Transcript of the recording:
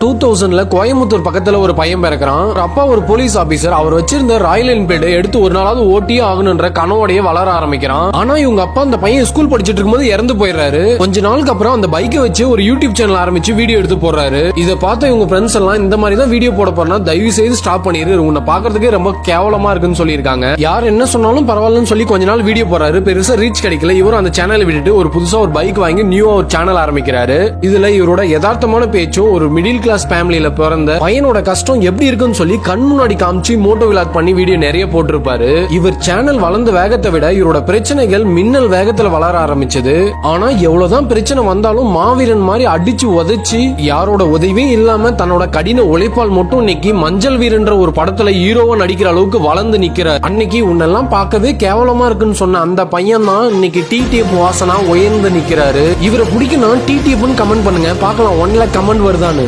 2000ல கோயம்புத்தூர் பக்கத்துல ஒரு பையன் பிறக்கிறான். அப்பா ஒரு போலீஸ் ஆபீசர். அவர் வச்சிருந்த ராயல் என்ஃபீல்டு எடுத்து ஒரு நாளாவது ஓட்டியே ஆகணும்ன்ற கனவோடய வளர ஆரம்பிக்கிறான். ஆனா இவங்க அப்பா அந்த பையன் ஸ்கூல் படிச்சிட்டு இருக்கும்போது இறந்து போயிடுறாரு. கொஞ்ச நாளுக்கு அப்புறம் அந்த பைக்கை வச்சு ஒரு யூடியூப் சேனல் ஆரம்பிச்சு வீடியோ எடுத்து போடுறாரு. இதை பார்த்த இவங்க ஃப்ரெண்ட்ஸ் எல்லாம் இந்த மாதிரி தான் வீடியோ போட போறா, தயவு செய்து ஸ்டாப் பண்ணிரு, உன்னை பாக்குறதுக்கே ரொம்ப கேவலமா இருக்குன்னு சொல்லியிருக்காங்க. யார் என்ன சொன்னாலும் பரவாயில்லன்னு சொல்லி கொஞ்ச நாள் வீடியோ போறாரு. பெருசா ரீச் கிடைக்கல. இவரும் அந்த சேனலை விட்டுட்டு ஒரு புதுசா ஒரு பைக் வாங்கி நியூவா ஒரு சேனல் ஆரம்பிக்கிறாரு. இதுல இவரோட யதார்த்தமான பேச்சும் ஒரு மிடில் கிளாஸ் ஃபேமிலியில பிறந்த பையனோட கஷ்டம் எப்படி இருக்குன்னு சொல்லி கண் முன்னாடி காமிச்சு மோட்டோ விலாக் பண்ணி வீடியோ நிறைய போட்டிருப்பாரு. இவர் சேனல் வளர்ந்த வேகத்தை விட இவரோட பிரச்சனைகள் மின்னல் வேகத்துல வளர ஆரம்பிச்சது. ஆனா எவ்வளவுதான் பிரச்சனை வந்தாலும் மாவீரன் மாதிரி அடிச்சு உதைச்சு யாரோட உதவியும் இல்லாம தன்னோட கடின உழைப்பால் மட்டும் இன்னைக்கு மஞ்சள் வீரன்ற ஒரு படத்துல ஹீரோவா நடிக்கிற அளவுக்கு வளர்ந்து நிக்கிற அன்னைக்கு உன்னெல்லாம் பார்க்கவே கேவலமா இருக்குன்னு சொன்ன அந்த பையன் தான் இன்னைக்கு டிடிஎஃப் வாசனா உயர்ந்து நிக்கிறாரு. இவரை பிடிக்கணும் டிடிஎஃப் கமெண்ட் பண்ணுங்க, பார்க்கலாம் 1 lakh கமெண்ட் வருதான்னு.